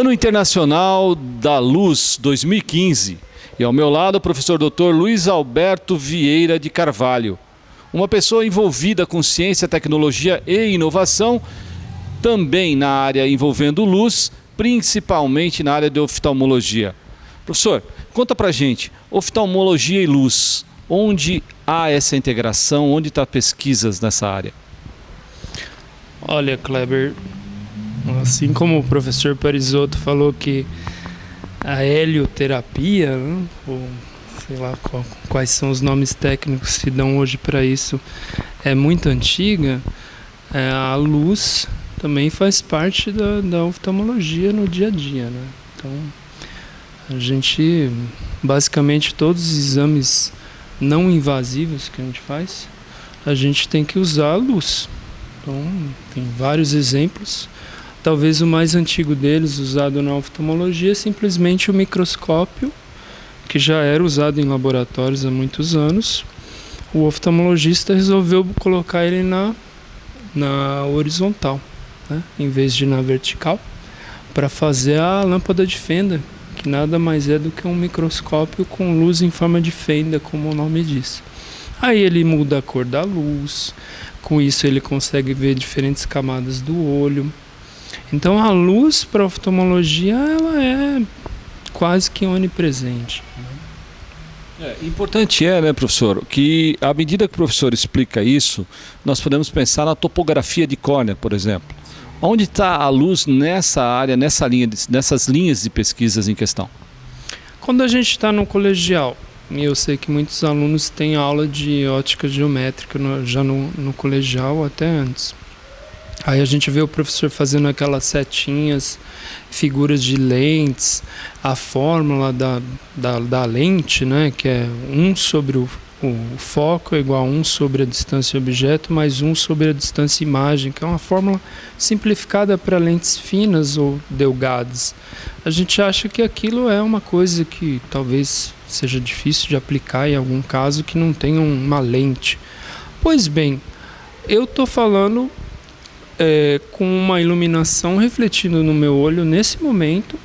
Ano Internacional da Luz 2015. E ao meu lado o professor Dr. Luiz Alberto Vieira de Carvalho, uma pessoa envolvida com ciência, tecnologia e inovação, também na área envolvendo luz, principalmente na área de oftalmologia. Professor, conta pra gente, oftalmologia e luz, onde há essa integração, onde está pesquisas nessa área? Olha, Kleber, assim como o professor Parisotto falou que a helioterapia, né, ou sei lá quais são os nomes técnicos que se dão hoje para isso, é muito antiga, a luz também faz parte da oftalmologia no dia a dia, né? Então, a gente, basicamente, todos os exames não invasivos que a gente faz, a gente tem que usar a luz. Então, tem vários exemplos. Talvez o mais antigo deles, usado na oftalmologia, é simplesmente o microscópio, que já era usado em laboratórios há muitos anos. O oftalmologista resolveu colocar ele na horizontal, né, em vez de na vertical, para fazer a lâmpada de fenda, que nada mais é do que um microscópio com luz em forma de fenda, como o nome diz. Aí ele muda a cor da luz, com isso ele consegue ver diferentes camadas do olho. Então a luz para a oftalmologia ela é quase que onipresente. Importante né, professor, que à medida que o professor explica isso, nós podemos pensar na topografia de córnea, por exemplo. Onde está a luz nessa área, nessas linhas de pesquisas em questão? Quando a gente está no colegial, e eu sei que muitos alunos têm aula de ótica geométrica já no colegial, até antes. Aí a gente vê o professor fazendo aquelas setinhas, figuras de lentes, a fórmula da lente, né, que é 1 sobre o foco é igual a 1 sobre a distância objeto, mais 1 sobre a distância imagem, que é uma fórmula simplificada para lentes finas ou delgadas. A gente acha que aquilo é uma coisa que talvez seja difícil de aplicar em algum caso que não tenha uma lente. Pois bem, eu estou falando com uma iluminação refletindo no meu olho nesse momento,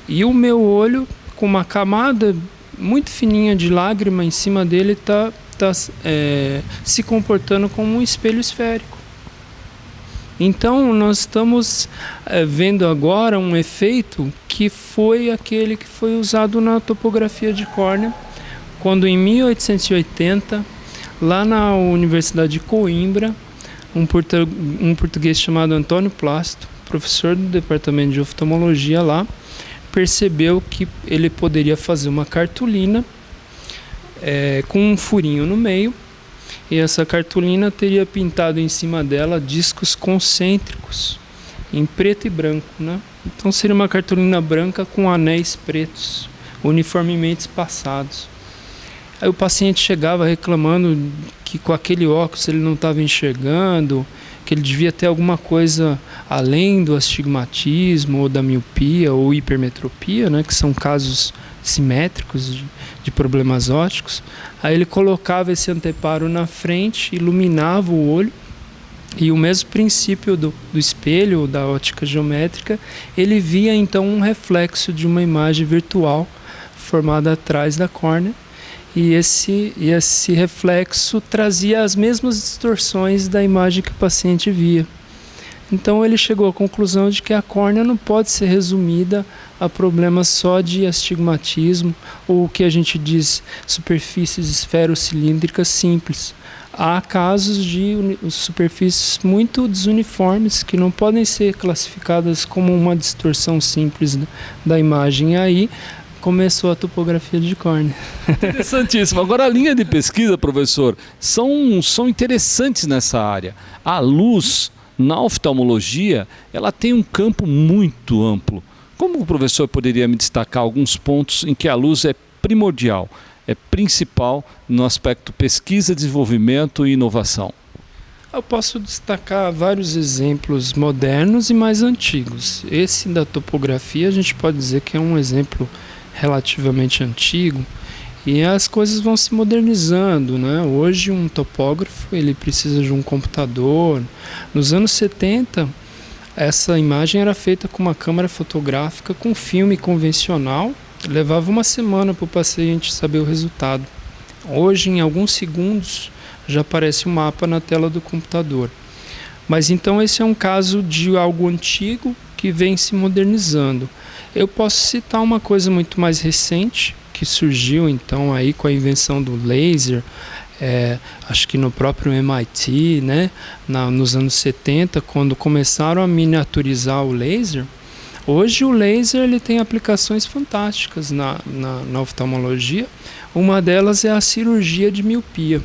e o meu olho com uma camada muito fininha de lágrima em cima dele está se comportando como um espelho esférico. Então nós estamos vendo agora um efeito que foi aquele que foi usado na topografia de córnea, quando em 1880, lá na Universidade de Coimbra, um português chamado Antônio Plácido, professor do departamento de oftalmologia lá, percebeu que ele poderia fazer uma cartolina com um furinho no meio, e essa cartolina teria pintado em cima dela discos concêntricos em preto e branco, né? Então seria uma cartolina branca com anéis pretos uniformemente espaçados. Aí o paciente chegava reclamando que com aquele óculos ele não estava enxergando, que ele devia ter alguma coisa além do astigmatismo ou da miopia ou hipermetropia, né, que são casos simétricos de problemas ópticos. Aí ele colocava esse anteparo na frente, iluminava o olho, e o mesmo princípio do espelho, da ótica geométrica, ele via então um reflexo de uma imagem virtual formada atrás da córnea, e esse reflexo trazia as mesmas distorções da imagem que o paciente via. Então ele chegou à conclusão de que a córnea não pode ser resumida a problemas só de astigmatismo ou o que a gente diz superfícies esferocilíndricas simples. Há casos de superfícies muito desuniformes que não podem ser classificadas como uma distorção simples da imagem. Aí começou a topografia de córnea. Interessantíssimo. Agora a linha de pesquisa, professor, são interessantes nessa área. A luz na oftalmologia, ela tem um campo muito amplo. Como o professor poderia me destacar alguns pontos em que a luz é primordial, é principal no aspecto pesquisa, desenvolvimento e inovação? Eu posso destacar vários exemplos modernos e mais antigos. Esse da topografia a gente pode dizer que é um exemplo relativamente antigo, e as coisas vão se modernizando, né? Hoje um topógrafo ele precisa de um computador. Nos anos 70 essa imagem era feita com uma câmera fotográfica com filme convencional, levava uma semana para o paciente saber o resultado. Hoje, em alguns segundos, já aparece um mapa na tela do computador. Mas então esse é um caso de algo antigo que vem se modernizando. Eu posso citar uma coisa muito mais recente, que surgiu então aí com a invenção do laser, acho que no próprio MIT, né, nos anos 70, quando começaram a miniaturizar o laser. Hoje o laser ele tem aplicações fantásticas na oftalmologia. Uma delas é a cirurgia de miopia,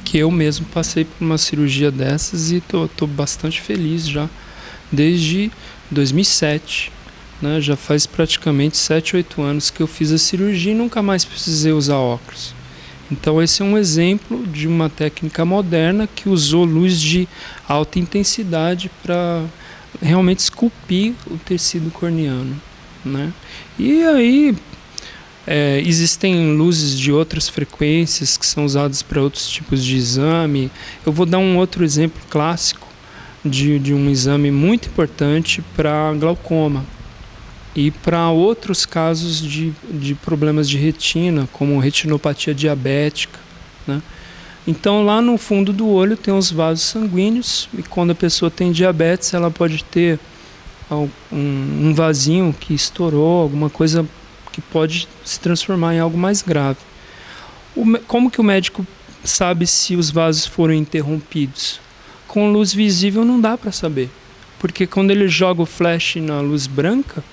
que eu mesmo passei por uma cirurgia dessas e tô bastante feliz já desde 2007. Né? Já faz praticamente 7, 8 anos que eu fiz a cirurgia e nunca mais precisei usar óculos. Então esse é um exemplo de uma técnica moderna que usou luz de alta intensidade para realmente esculpir o tecido corneano, né? E aí existem luzes de outras frequências que são usadas para outros tipos de exame. Eu vou dar um outro exemplo clássico de um exame muito importante para glaucoma e para outros casos de problemas de retina, como retinopatia diabética, né? Então, lá no fundo do olho tem os vasos sanguíneos e quando a pessoa tem diabetes, ela pode ter um vasinho que estourou, alguma coisa que pode se transformar em algo mais grave. Como que o médico sabe se os vasos foram interrompidos? Com luz visível não dá para saber, porque quando ele joga o flash na luz branca,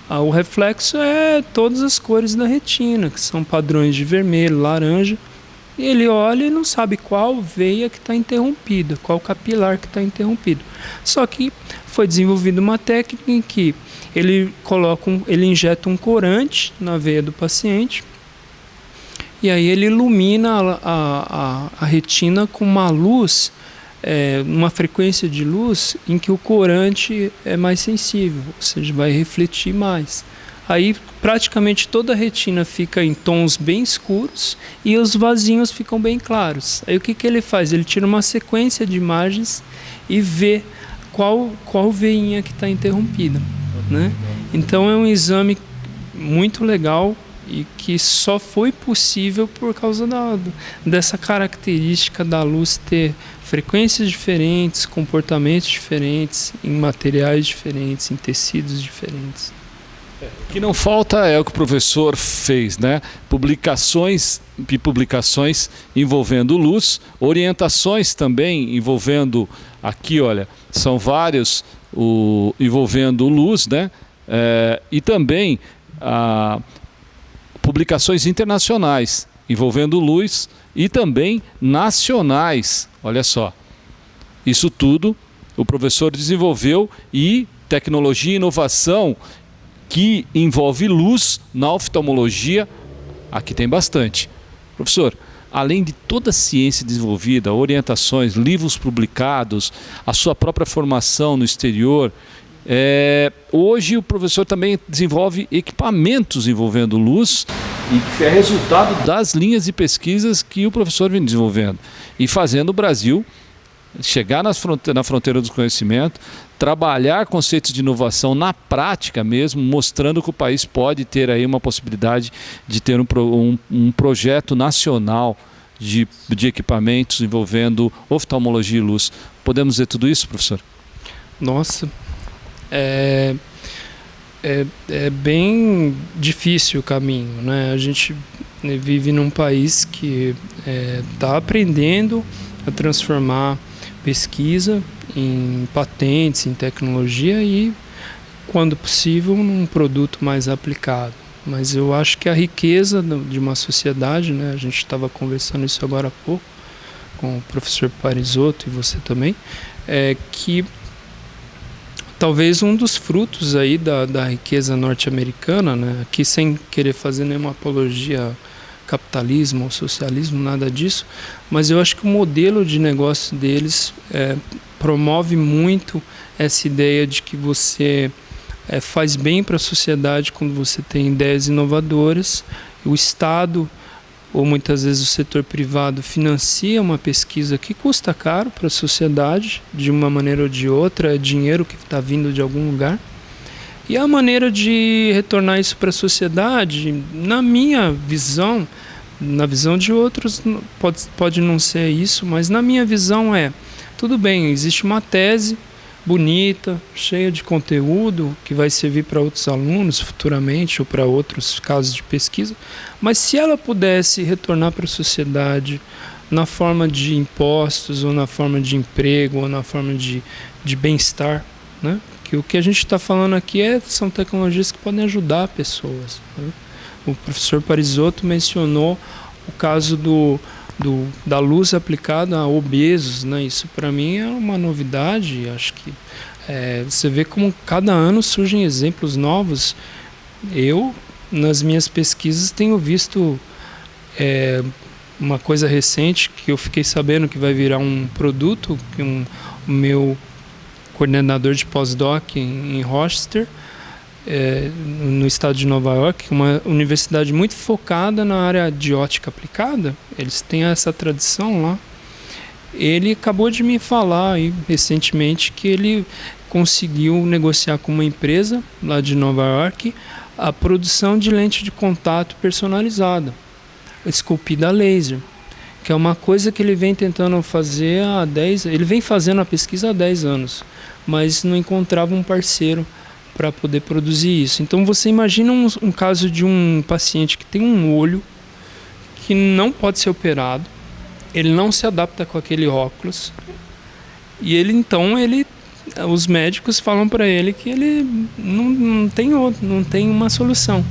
o reflexo é todas as cores da retina, que são padrões de vermelho, laranja, e ele olha e não sabe qual veia que está interrompida, qual capilar que está interrompido. Só que foi desenvolvida uma técnica em que ele injeta um corante na veia do paciente e aí ele ilumina a retina com uma luz, uma frequência de luz em que o corante é mais sensível, ou seja, vai refletir mais. Aí praticamente toda a retina fica em tons bem escuros e os vasinhos ficam bem claros. Aí o que ele faz? Ele tira uma sequência de imagens e vê qual veinha que está interrompida, né? Então é um exame muito legal e que só foi possível por causa dessa característica da luz ter frequências diferentes, comportamentos diferentes, em materiais diferentes, em tecidos diferentes. O que não falta é o que o professor fez, né? Publicações envolvendo luz, orientações também envolvendo, aqui olha, são vários envolvendo luz, né? E também publicações internacionais envolvendo luz e também nacionais, olha só. Isso tudo o professor desenvolveu e tecnologia e inovação que envolve luz na oftalmologia, aqui tem bastante. Professor, além de toda a ciência desenvolvida, orientações, livros publicados, a sua própria formação no exterior, hoje o professor também desenvolve equipamentos envolvendo luz e que é resultado das linhas de pesquisas que o professor vem desenvolvendo e fazendo o Brasil chegar na fronteira do conhecimento, trabalhar conceitos de inovação na prática mesmo, mostrando que o país pode ter aí uma possibilidade de ter um projeto nacional de equipamentos envolvendo oftalmologia e luz. Podemos dizer tudo isso, professor? Nossa, é bem difícil o caminho, né? A gente vive num país que está aprendendo a transformar pesquisa em patentes, em tecnologia e, quando possível, num produto mais aplicado. Mas eu acho que a riqueza de uma sociedade, né? A gente estava conversando isso agora há pouco com o professor Parisotto e você também, é que talvez um dos frutos aí da riqueza norte-americana, né? Aqui sem querer fazer nenhuma apologia capitalismo ou socialismo, nada disso, mas eu acho que o modelo de negócio deles promove muito essa ideia de que você faz bem para a sociedade quando você tem ideias inovadoras. O Estado ou muitas vezes o setor privado financia uma pesquisa que custa caro para a sociedade, de uma maneira ou de outra, é dinheiro que está vindo de algum lugar. E a maneira de retornar isso para a sociedade, na minha visão, na visão de outros, pode não ser isso, mas na minha visão tudo bem, existe uma tese bonita, cheia de conteúdo, que vai servir para outros alunos futuramente ou para outros casos de pesquisa, mas se ela pudesse retornar para a sociedade na forma de impostos, ou na forma de emprego, ou na forma de bem-estar, né? Que o que a gente está falando aqui são tecnologias que podem ajudar pessoas, né? O professor Parisotto mencionou o caso da luz aplicada a obesos, né? Isso para mim é uma novidade. Acho que você vê como cada ano surgem exemplos novos. Eu, nas minhas pesquisas, tenho visto uma coisa recente que eu fiquei sabendo que vai virar um produto, que o meu coordenador de pós-doc em Rochester, no estado de Nova York, uma universidade muito focada na área de ótica aplicada. Eles têm essa tradição lá. Ele acabou de me falar aí, recentemente, que ele conseguiu negociar com uma empresa lá de Nova York a produção de lente de contato personalizada, esculpida a laser, que é uma coisa que ele vem tentando fazer há 10 anos. Ele vem fazendo a pesquisa há 10 anos, mas não encontrava um parceiro para poder produzir isso. Então você imagina um caso de um paciente que tem um olho que não pode ser operado, ele não se adapta com aquele óculos, e os médicos falam para ele que ele não tem uma solução.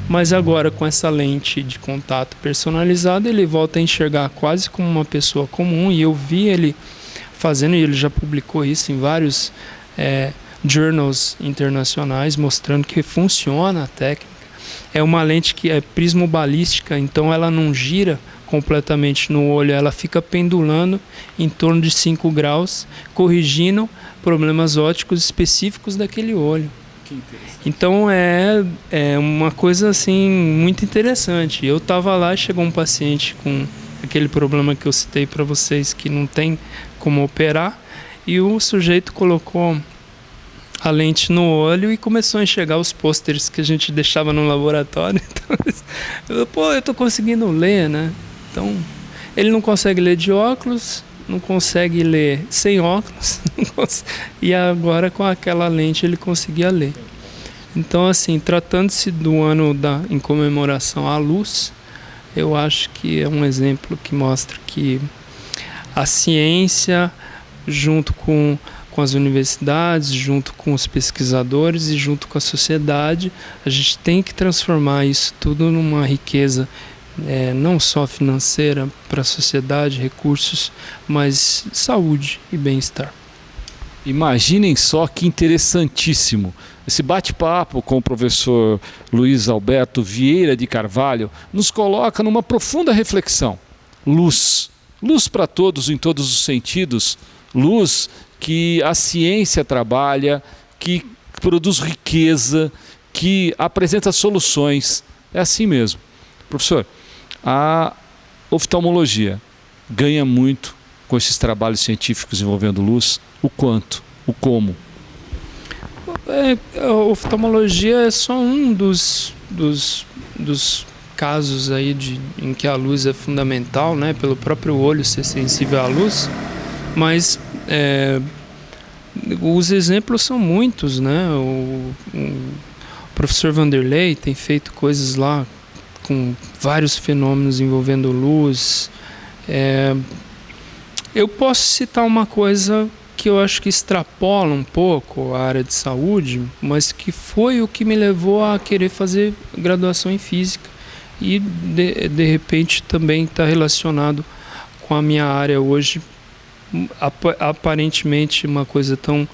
Mas agora, com essa lente de contato personalizada, ele volta a enxergar quase como uma pessoa comum, e eu vi ele fazendo, e ele já publicou isso em vários journals internacionais, mostrando que funciona a técnica. É uma lente que é prismobalística, então ela não gira completamente no olho, ela fica pendulando em torno de 5 graus, corrigindo problemas ópticos específicos daquele olho. Então é uma coisa assim muito interessante. Eu estava lá e chegou um paciente com aquele problema que eu citei para vocês, que não tem como operar, e o sujeito colocou a lente no olho e começou a enxergar os pôsteres que a gente deixava no laboratório. Então, eu tô conseguindo ler, né? Então, ele não consegue ler de óculos, não consegue ler sem óculos, e agora com aquela lente ele conseguia ler. Então, assim, tratando-se do ano em comemoração à luz, eu acho que é um exemplo que mostra que a ciência, junto com as universidades, junto com os pesquisadores e junto com a sociedade, a gente tem que transformar isso tudo numa riqueza, não só financeira para a sociedade, recursos, mas saúde e bem-estar. Imaginem só que interessantíssimo. Esse bate-papo com o professor Luiz Alberto Vieira de Carvalho nos coloca numa profunda reflexão. Luz. Luz para todos em todos os sentidos. Luz que a ciência trabalha, que produz riqueza, que apresenta soluções. É assim mesmo. Professor, a oftalmologia ganha muito com esses trabalhos científicos envolvendo luz. O quanto? O como? A oftalmologia é só um dos casos aí em que a luz é fundamental, né? Pelo próprio olho ser sensível à luz, mas os exemplos são muitos, né? O professor Vanderlei tem feito coisas lá com vários fenômenos envolvendo luz. Eu posso citar uma coisa que eu acho que extrapola um pouco a área de saúde, mas que foi o que me levou a querer fazer graduação em física e de repente também está relacionado com a minha área hoje, aparentemente uma coisa tão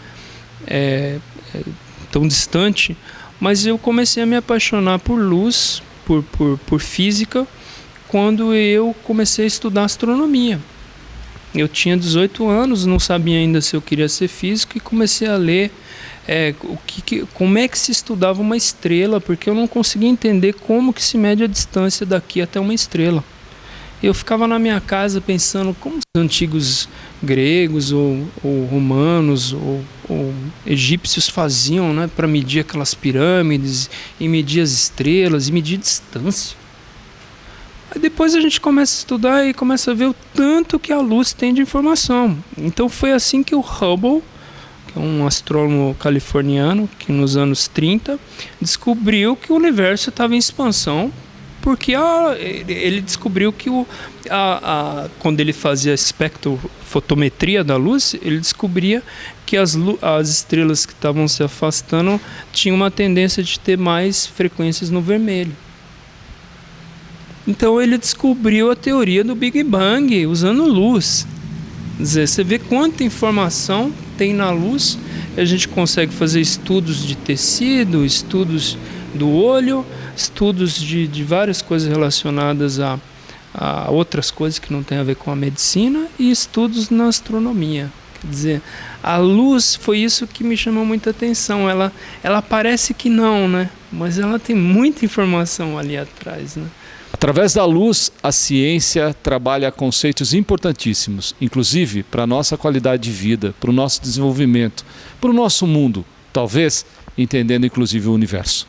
distante, mas eu comecei a me apaixonar por luz, por física, quando eu comecei a estudar astronomia. Eu tinha 18 anos, não sabia ainda se eu queria ser físico, e comecei a ler como é que se estudava uma estrela, porque eu não conseguia entender como que se mede a distância daqui até uma estrela. Eu ficava na minha casa pensando como os antigos gregos ou romanos ou egípcios faziam, né, para medir aquelas pirâmides e medir as estrelas e medir distância. Aí depois a gente começa a estudar e começa a ver o tanto que a luz tem de informação. Então foi assim que o Hubble, que é um astrônomo californiano, que nos anos 30 descobriu que o universo estava em expansão, porque ele descobriu que quando ele fazia a espectrofotometria da luz, ele descobria que as estrelas que estavam se afastando tinham uma tendência de ter mais frequências no vermelho. Então ele descobriu a teoria do Big Bang usando luz. Quer dizer, você vê quanta informação tem na luz. A gente consegue fazer estudos de tecido, estudos do olho, estudos de várias coisas relacionadas a outras coisas que não tem a ver com a medicina e estudos na astronomia. Quer dizer, a luz foi isso que me chamou muita atenção. Ela parece que não, né? Mas ela tem muita informação ali atrás, né? Através da luz, a ciência trabalha conceitos importantíssimos, inclusive para a nossa qualidade de vida, para o nosso desenvolvimento, para o nosso mundo, talvez entendendo inclusive o universo.